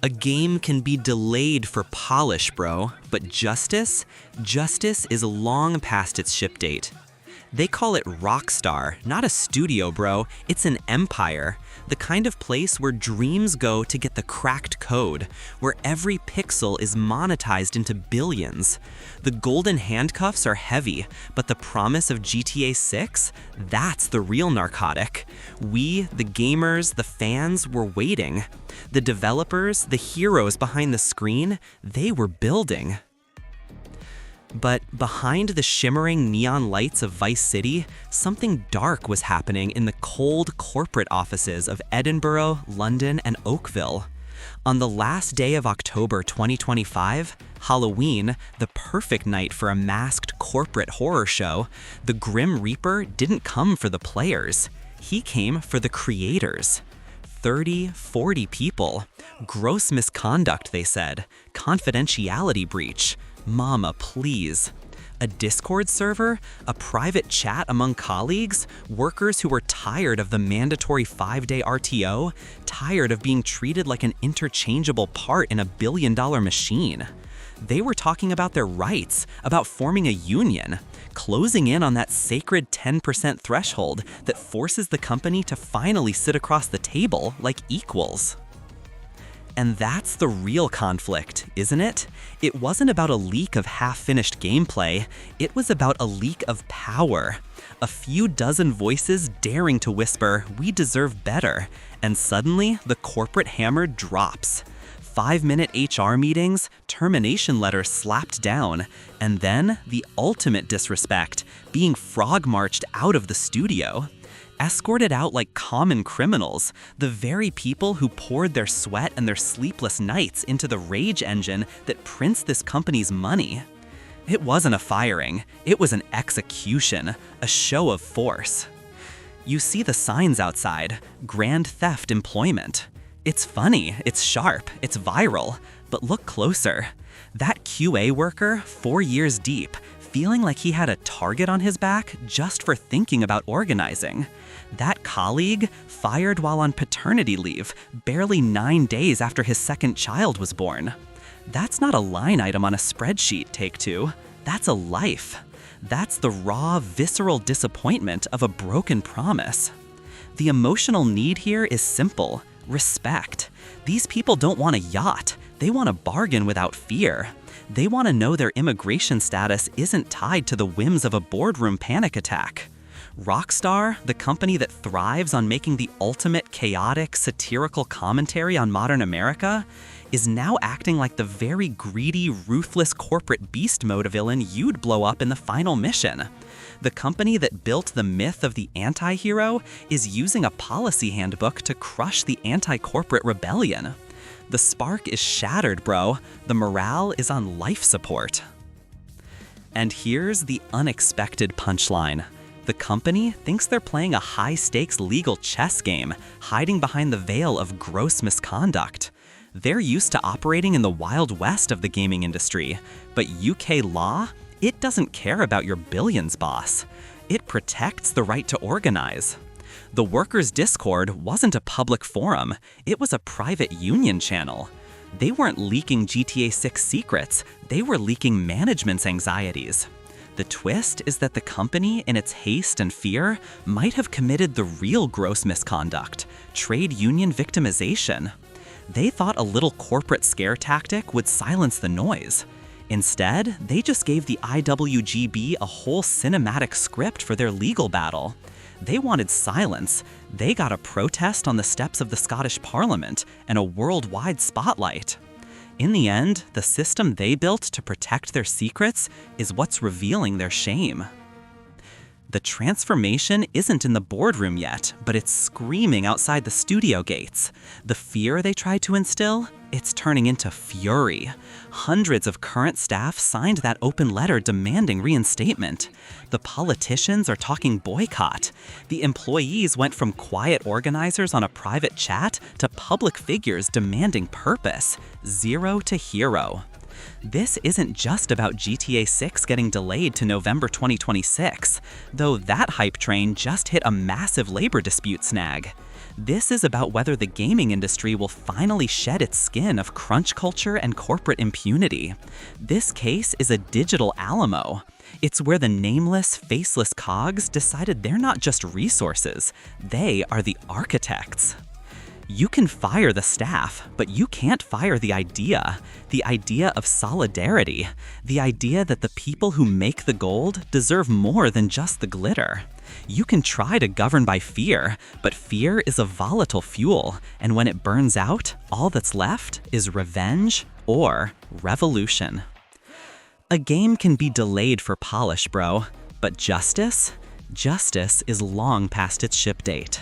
A game can be delayed for polish, bro, but justice? Justice is long past its ship date. They call it Rockstar, not a studio, bro. It's an empire. The kind of place where dreams go to get the cracked code, where every pixel is monetized into billions. The golden handcuffs are heavy, but the promise of GTA 6? That's the real narcotic. We, the gamers, the fans, were waiting. The developers, the heroes behind the screen, they were building. But behind the shimmering neon lights of Vice City, something dark was happening in the cold corporate offices of Edinburgh, London, and Oakville. On the last day of October 2025, Halloween, the perfect night for a masked corporate horror show, the Grim Reaper didn't come for the players. He came for the creators. 30, 40 people. Gross misconduct, they said. Confidentiality breach. Mama, please. A Discord server? A private chat among colleagues? Workers who were tired of the mandatory 5-day RTO? Tired of being treated like an interchangeable part in a billion-dollar machine? They were talking about their rights, about forming a union, closing in on that sacred 10% threshold that forces the company to finally sit across the table like equals. And that's the real conflict, isn't it? It wasn't about a leak of half-finished gameplay, it was about a leak of power. A few dozen voices daring to whisper, "We deserve better," and suddenly the corporate hammer drops. 5-minute HR meetings, termination letters slapped down, and then the ultimate disrespect, being frog-marched out of the studio. Escorted out like common criminals, the very people who poured their sweat and their sleepless nights into the rage engine that prints this company's money. It wasn't a firing, it was an execution, a show of force. You see the signs outside, grand theft employment. It's funny, it's sharp, it's viral, but look closer. That QA worker, 4 years deep, feeling like he had a target on his back just for thinking about organizing. That colleague, fired while on paternity leave, barely 9 days after his second child was born. That's not a line item on a spreadsheet, take two. That's a life. That's the raw, visceral disappointment of a broken promise. The emotional need here is simple: respect. These people don't want a yacht. They want a bargain without fear. They want to know their immigration status isn't tied to the whims of a boardroom panic attack. Rockstar, the company that thrives on making the ultimate chaotic, satirical commentary on modern America, is now acting like the very greedy, ruthless corporate beast mode villain you'd blow up in the final mission. The company that built the myth of the anti-hero is using a policy handbook to crush the anti-corporate rebellion. The spark is shattered, bro. The morale is on life support. And here's the unexpected punchline. The company thinks they're playing a high-stakes legal chess game, hiding behind the veil of gross misconduct. They're used to operating in the Wild West of the gaming industry, but UK law? It doesn't care about your billions, boss. It protects the right to organize. The workers' Discord wasn't a public forum, it was a private union channel. They weren't leaking GTA 6 secrets, they were leaking management's anxieties. The twist is that the company, in its haste and fear, might have committed the real gross misconduct: trade union victimization. They thought a little corporate scare tactic would silence the noise. Instead, they just gave the IWGB a whole cinematic script for their legal battle. They wanted silence. They got a protest on the steps of the Scottish Parliament and a worldwide spotlight. In the end, the system they built to protect their secrets is what's revealing their shame. The transformation isn't in the boardroom yet, but it's screaming outside the studio gates. The fear they tried to instill? It's turning into fury. Hundreds of current staff signed that open letter demanding reinstatement. The politicians are talking boycott. The employees went from quiet organizers on a private chat to public figures demanding purpose. Zero to hero. This isn't just about GTA 6 getting delayed to November 2026, though that hype train just hit a massive labor dispute snag. This is about whether the gaming industry will finally shed its skin of crunch culture and corporate impunity. This case is a digital Alamo. It's where the nameless, faceless cogs decided they're not just resources, they are the architects. You can fire the staff, but you can't fire the idea of solidarity, the idea that the people who make the gold deserve more than just the glitter. You can try to govern by fear, but fear is a volatile fuel, and when it burns out, all that's left is revenge or revolution. A game can be delayed for polish, bro, but justice? Justice is long past its ship date.